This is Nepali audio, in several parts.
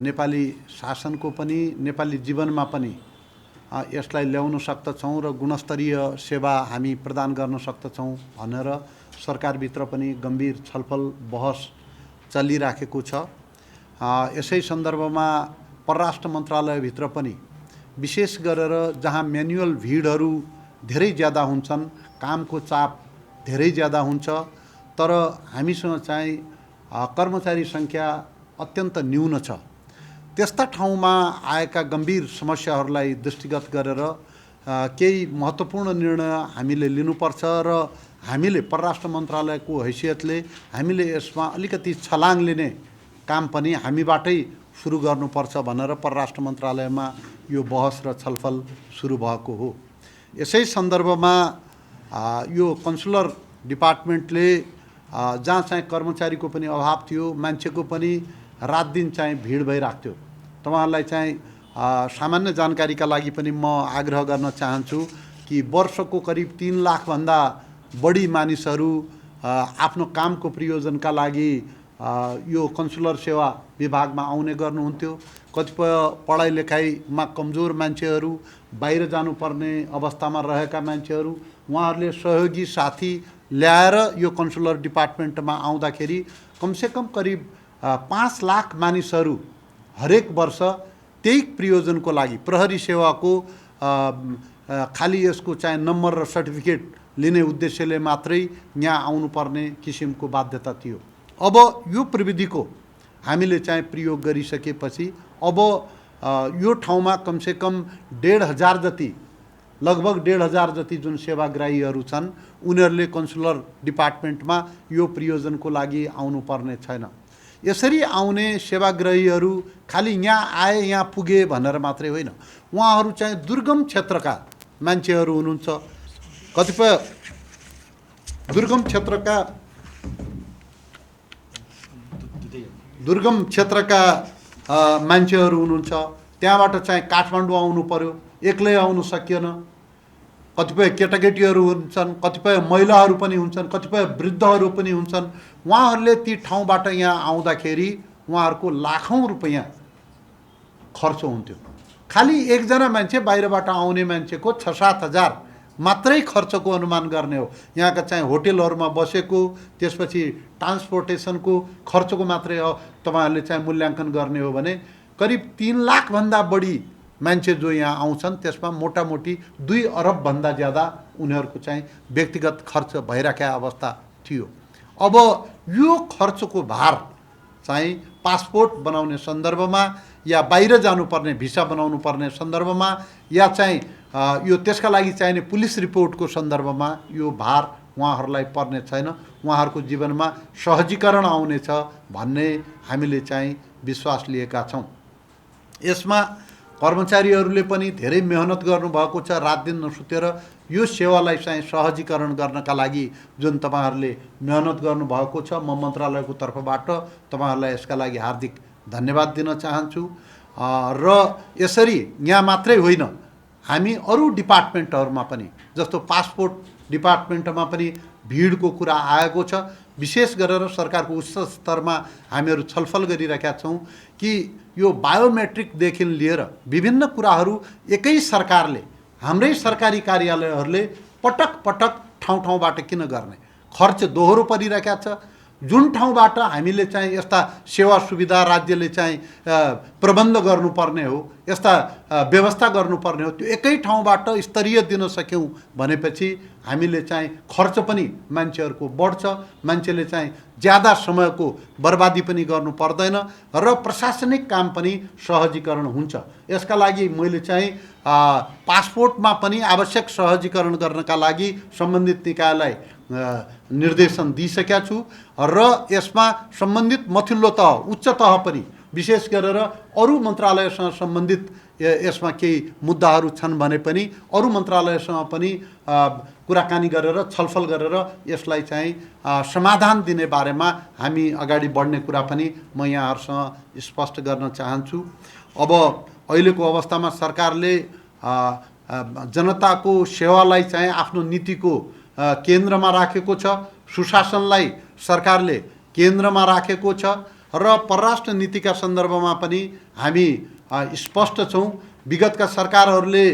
नेपाली शासनको पनि नेपाली जीवनमा पनि यसलाई ल्याउन सक्दछौँ र गुणस्तरीय सेवा हामी प्रदान गर्न सक्दछौँ भनेर सरकारभित्र पनि गम्भीर छलफल बहस चलिराखेको छ। यसै सन्दर्भमा परराष्ट्र मन्त्रालयभित्र पनि विशेष गरेर जहाँ म्यानुअल भिडहरू धेरै ज्यादा हुन्छन्, कामको चाप धेरै ज्यादा हुन्छ, तर हामीसँग चाहिँ कर्मचारी सङ्ख्या अत्यन्त न्यून छ। त्यस्ता ठाउँमा आएका गम्भीर समस्याहरूलाई दृष्टिगत गरेर केही महत्त्वपूर्ण निर्णय हामीले लिनुपर्छ र हामीले परराष्ट्र मन्त्रालयको हैसियतले हामीले यसमा अलिकति छलाङ लिने काम पनि हामीबाटै सुरु गर्नुपर्छ भनेर परराष्ट्र मन्त्रालयमा यो बहस र छलफल सुरु भएको हो। यसै सन्दर्भमा यो कन्सुलर डिपार्टमेन्टले जहाँ चाहिँ कर्मचारीको पनि अभाव थियो, मान्छेको पनि रात दिन चाहिँ भिड भइरहेको थियो। तपाईहरुलाई चाहिँ सामान्य जानकारीका लागि पनि म आग्रह गर्न चाहन्छु कि वर्षको करिब 3 लाख भन्दा बढी मानिसहरू आफ्नो कामको प्रयोजनका लागि यो कन्सुलर सेवा विभागमा आउने गर्नुहुन्थ्यो। कतिपय पढाइ लेखाइमा कमजोर मान्छेहरू, बाहिर जानुपर्ने अवस्थामा रहेका मान्छेहरू, उहाँहरूले सहयोगी साथी ल्याएर यो कन्सुलर डिपार्टमेन्टमा आउँदाखेरि कमसेकम करिब 5 लाख मानिसहरू हरेक वर्ष त्यही प्रयोजनको लागि प्रहरी सेवाको खाली यसको चाहिँ नम्बर र सर्टिफिकेट लिने उद्देश्यले मात्रै यहाँ आउनुपर्ने किसिमको बाध्यता थियो। अब यो प्रविधिको हामीले चाहिँ प्रयोग गरिसकेपछि अब यो ठाउँमा कमसेकम 1,500 जति, लगभग 1,500 जति जुन सेवाग्राहीहरू छन् उनीहरूले कन्सुलर डिपार्टमेन्टमा यो प्रयोजनको लागि आउनुपर्ने छैन। यसरी आउने सेवाग्राहीहरू खालि यहाँ आए, यहाँ पुगे भनेर मात्रै होइन, उहाँहरू चाहिँ दुर्गम क्षेत्रका मान्छेहरू हुनुहुन्छ। कतिपय दुर्गम क्षेत्रका मान्छेहरू हुनुहुन्छ, त्यहाँबाट चाहिँ काठमाडौँ आउनु पर्यो, एक्लै आउनु सकिएन। कतिपय केटाकेटीहरू हुन्छन्, कतिपय महिलाहरू पनि हुन्छन्, कतिपय वृद्धहरू पनि हुन्छन्। उहाँहरूले ती ठाउँबाट यहाँ आउँदाखेरि उहाँहरूको लाखौं रुपैयाँ खर्च हुन्थ्यो। खालि एकजना मान्छे बाहिरबाट आउने मान्छेको 6-7 हजार मात्रै खर्चको अनुमान गर्ने हो। यहाँका चाहिँ होटेलहरूमा बसेको, त्यसपछि ट्रान्सपोर्टेसनको खर्चको मात्रै हो तपाईहरुले चाहिँ मूल्याङ्कन गर्ने हो भने करिब 3 लाख भन्दा बढी मान्छे जो यहाँ आउँछन् त्यसमा मोटामोटी 2 अरब भन्दा ज्यादा उनीहरूको चाहिँ व्यक्तिगत खर्च भइराखेको अवस्था थियो। अब यो खर्चको भार चाहिँ पासपोर्ट बनाउने सन्दर्भमा या बाहिर जानुपर्ने भिसा बनाउनु पर्ने सन्दर्भमा या चाहिँ यो त्यसका लागि चाहिने पुलिस रिपोर्टको सन्दर्भमा यो भार उहाँहरूलाई पर्ने छैन। उहाँहरूको जीवनमा सहजीकरण आउनेछ भन्ने हामीले चाहिँ विश्वास लिएका छौँ। यसमा कर्मचारीहरूले पनि धेरै मेहनत गर्नुभएको छ, रात दिन नसुतेर यो सेवालाई चाहिँ सहजीकरण गर्नका लागि जुन तपाईहरुले मेहनत गर्नुभएको छ, म मन्त्रालयको तर्फबाट तपाईहरुलाई यसका लागि हार्दिक धन्यवाद दिन चाहन्छु। र यसरी यहाँ मात्रै होइन, हामी अरू डिपार्टमेन्टहरूमा पनि जस्तो पासपोर्ट डिपार्टमेन्टमा पनि भिडको कुरा आएको छ। विशेष गरेर सरकारको उच्च स्तरमा हामीहरू छलफल गरिरहेका छौँ कि यो बायोमेट्रिकदेखि लिएर विभिन्न कुराहरू एकै सरकारले, हाम्रै सरकारी कार्यालयहरूले पटक पटक ठाउँ ठाउँबाट किन गर्ने, खर्च दोहोरो परिरहेका छ। जुन ठाउँबाट हामीले चाहिँ यस्ता सेवा सुविधा राज्यले चाहिँ प्रबन्ध गर्नुपर्ने हो, यस्ता व्यवस्था गर्नुपर्ने हो, त्यो एकै ठाउँबाट स्तरीय दिन सक्यौँ भनेपछि हामीले चाहिँ खर्च पनि मान्छेहरूको बढ्छ, मान्छेले चाहिँ ज्यादा समयको बर्बादी पनि गर्नु पर्दैन र प्रशासनिक काम पनि सहजीकरण हुन्छ। यसका लागि मैले चाहिँ पासपोर्टमा पनि आवश्यक सहजीकरण गर्नका लागि सम्बन्धित निकायलाई निर्देशन दिइसकेका छु र यसमा सम्बन्धित मथिल्लो तह, उच्च तह पनि विशेष गरेर अरू मन्त्रालयसँग सम्बन्धित यसमा केही मुद्दाहरू छन् भने पनि अरू मन्त्रालयसँग पनि कुराकानी गरेर छलफल गरेर यसलाई चाहिँ समाधान दिने बारेमा हामी अगाडि बढ्ने कुरा पनि म यहाँहरूसँग स्पष्ट गर्न चाहन्छु। अब अहिलेको अवस्थामा सरकारले जनताको सेवालाई चाहिँ आफ्नो नीतिको केन्द्रमा राखेको छ, सुशासनलाई सरकारले केन्द्रमा राखेको छ र परराष्ट्र नीतिका सन्दर्भमा पनि हामी स्पष्ट छौँ। विगतका सरकारहरूले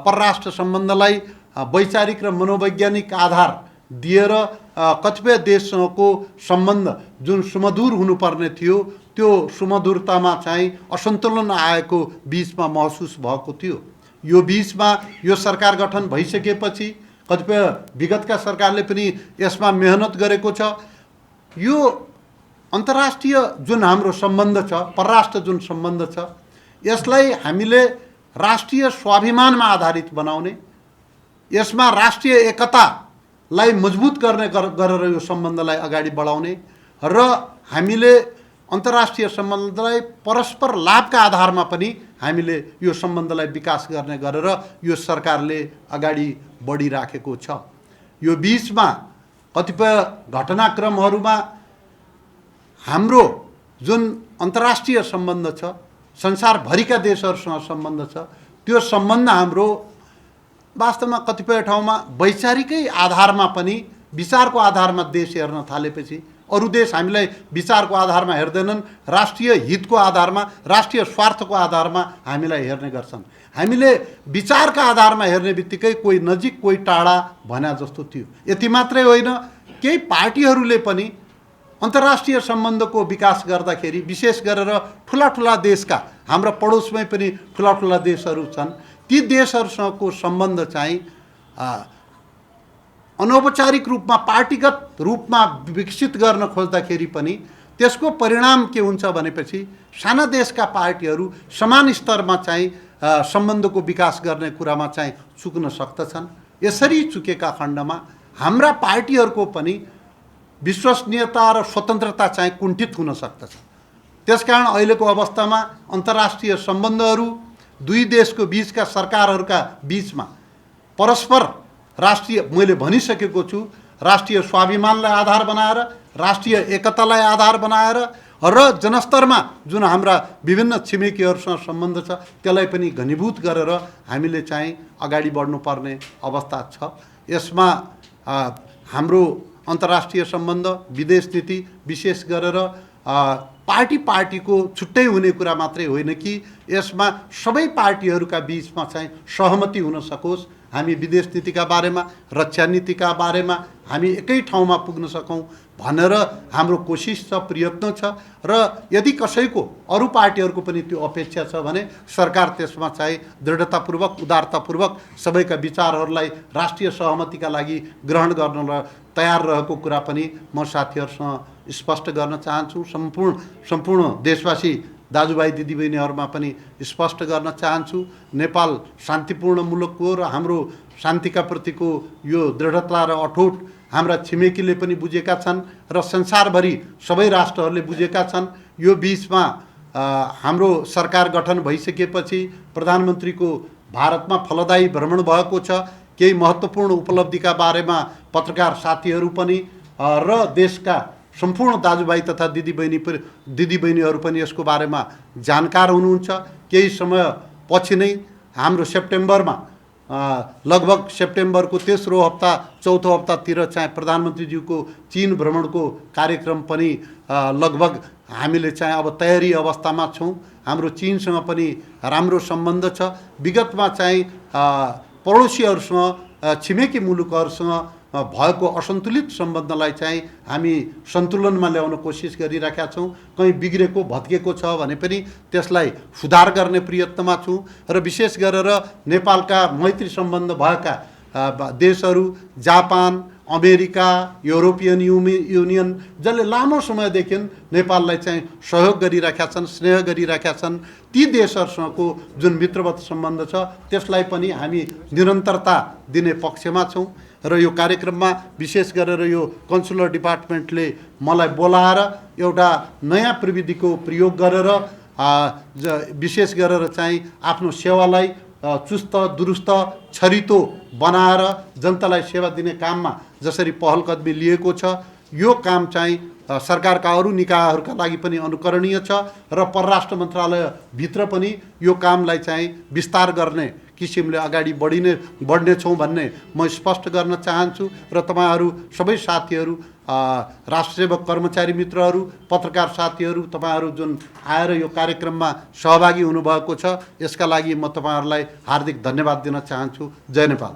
परराष्ट्र सम्बन्धलाई वैचारिक र मनोवैज्ञानिक आधार दिएर कतिपय देशसँगको सम्बन्ध जुन सुमधुर हुनुपर्ने थियो त्यो सुमधुरतामा चाहिँ असन्तुलन आएको बीचमा महसुस भएको थियो। यो बीचमा यो सरकार गठन भइसकेपछि कतिपय विगतका सरकारले पनि यसमा मेहनत गरेको छ। यो अन्तर्राष्ट्रिय जुन हाम्रो सम्बन्ध छ, परराष्ट्र जुन सम्बन्ध छ, यसलाई हामीले राष्ट्रिय स्वाभिमानमा आधारित बनाउने, यसमा राष्ट्रिय एकतालाई मजबुत गर्ने गरेर यो सम्बन्धलाई अगाडि बढाउने र हामीले अन्तर्राष्ट्रिय सम्बन्धलाई परस्पर लाभका आधारमा पनि हामीले यो सम्बन्धलाई विकास गर्ने गरेर यो सरकारले अगाडि बढिराखेको छ। यो बीचमा कतिपय घटनाक्रमहरूमा हाम्रो जुन अन्तर्राष्ट्रिय सम्बन्ध छ, संसारभरिका देशहरूसँग सम्बन्ध छ, त्यो सम्बन्ध हाम्रो वास्तवमा कतिपय ठाउँमा वैचारिकै आधारमा पनि विचारको आधारमा देश हेर्न थालेपछि अरू देश हामीलाई विचारको आधारमा हेर्दैनन्, राष्ट्रिय हितको आधारमा, राष्ट्रिय स्वार्थको आधारमा हामीलाई हेर्ने गर्छन्। हामीले विचारका आधारमा हेर्ने बित्तिकै कोही नजिक कोही टाढा भन्या जस्तो थियो। यति मात्रै होइन, केही पार्टीहरूले पनि अन्तर्राष्ट्रिय सम्बन्धको विकास गर्दाखेरि विशेष गरेर ठुला ठुला देशका, हाम्रा पडोसमै पनि ठुला ठुला देशहरू छन्, ती देशहरूसँगको सम्बन्ध चाहिँ अनौपचारिक रूपमा पार्टीगत रूपमा विकसित गर्न खोज्दाखेरि पनि त्यसको परिणाम के हुन्छ भनेपछि साना देशका पार्टीहरू समान स्तरमा चाहिँ सम्बन्धको विकास गर्ने कुरामा चाहिँ चुक्न सक्दछन्। यसरी चुकेका खण्डमा हाम्रा पार्टीहरूको पनि विश्वसनीयता र स्वतन्त्रता चाहिँ कुण्ठित हुन सक्दछ। त्यसकारण अहिलेको अवस्थामा अन्तर्राष्ट्रिय सम्बन्धहरू दुई देशको बीचका सरकारहरूका बीचमा परस्पर राष्ट्रिय, मैले भनिसकेको छु, राष्ट्रिय स्वाभिमानलाई आधार बनाएर, राष्ट्रिय एकतालाई आधार बनाएर र जनस्तरमा जुन हाम्रा विभिन्न छिमेकीहरूसँग सम्बन्ध छ त्यसलाई पनि घनीभूत गरेर हामीले चाहिँ अगाडि बढ्नुपर्ने अवस्था छ। यसमा हाम्रो अन्तर्राष्ट्रिय सम्बन्ध, विदेश नीति विशेष गरेर पार्टीको छुट्टै हुने कुरा मात्रै होइन कि यसमा सबै पार्टीहरूका बीचमा चाहिँ सहमति हुन सकोस्। हामी विदेश नीतिका बारेमा, रक्षा नीतिका बारेमा हामी एकै ठाउँमा पुग्न सकौँ भनेर हाम्रो कोसिस छ, प्रयत्न छ र यदि कसैको अरू पार्टीहरूको पनि त्यो अपेक्षा छ भने सरकार त्यसमा चाहिँ दृढतापूर्वक, उदारतापूर्वक सबैका विचारहरूलाई राष्ट्रिय सहमतिका लागि ग्रहण गर्न तयार रहेको कुरा पनि म साथीहरूसँग स्पष्ट गर्न चाहन्छु। सम्पूर्ण देशवासी दाजुभाइ दिदीबहिनीहरूमा पनि स्पष्ट गर्न चाहन्छु। नेपाल शान्तिपूर्ण मुलुक हो र हाम्रो शान्तिका प्रतिको यो दृढता र अठोट हाम्रा छिमेकीले पनि बुझेका छन् र संसारभरि सबै राष्ट्रहरूले बुझेका छन्। यो बीचमा हाम्रो सरकार गठन भइसकेपछि प्रधानमन्त्रीको भारतमा फलदायी भ्रमण भएको छ। केही महत्त्वपूर्ण उपलब्धिका बारेमा पत्रकार साथीहरू पनि र देशका सम्पूर्ण दाजुभाइ तथा दिदीबहिनीहरू पनि यसको बारेमा जानकार हुनुहुन्छ। केही समय पछि नै हाम्रो सेप्टेम्बरमा लगभग सेप्टेम्बरको तेस्रो हप्ता चौथो हप्तातिर चाहिँ प्रधानमन्त्रीज्यूको चीन भ्रमणको कार्यक्रम पनि लगभग हामीले चाहिँ अब तयारी अवस्थामा छौँ। हाम्रो चीनसँग पनि राम्रो सम्बन्ध छ। विगतमा चाहिँ पडोसीहरूसँग, छिमेकी मुलुकहरूसँग भएको असन्तुलित सम्बन्धलाई चाहिँ हामी सन्तुलनमा ल्याउन कोसिस गरिरहेका छौँ। कहीँ बिग्रेको भत्केको छ भने पनि त्यसलाई सुधार गर्ने प्रयत्नमा छौँ र विशेष गरेर नेपालका मैत्री सम्बन्ध भएका देशहरू जापान, अमेरिका, युरोपियन युनियन जसले लामो समयदेखि नेपाललाई चाहिँ सहयोग गरिरहेका छन्, स्नेह गरिरहेका छन्, ती देशहरूसँगको जुन मित्रवत सम्बन्ध छ त्यसलाई पनि हामी निरन्तरता दिने पक्षमा छौँ। र यो कार्यक्रममा विशेष गरेर यो कन्सुलर डिपार्टमेन्टले मलाई बोलाएर एउटा नयाँ प्रविधिको प्रयोग गरेर विशेष गरेर चाहिँ आफ्नो सेवालाई चुस्त दुरुस्त छरितो बनाएर जनतालाई सेवा दिने काममा जसरी पहल कदमी लिएको छ यो काम चाहिँ सरकारका अरू निकायहरूका लागि पनि अनुकरणीय छ र परराष्ट्र मन्त्रालयभित्र पनि यो कामलाई चाहिँ विस्तार गर्ने किसिमले अगाडि बढ्नेछौँ भन्ने म स्पष्ट गर्न चाहन्छु र तपाईँहरू सबै साथीहरू, राष्ट्रसेवक कर्मचारी मित्रहरू, पत्रकार साथीहरू, तपाईँहरू जुन आएर यो कार्यक्रममा सहभागी हुनुभएको छ यसका लागि म तपाईँहरूलाई हार्दिक धन्यवाद दिन चाहन्छु। जय नेपाल।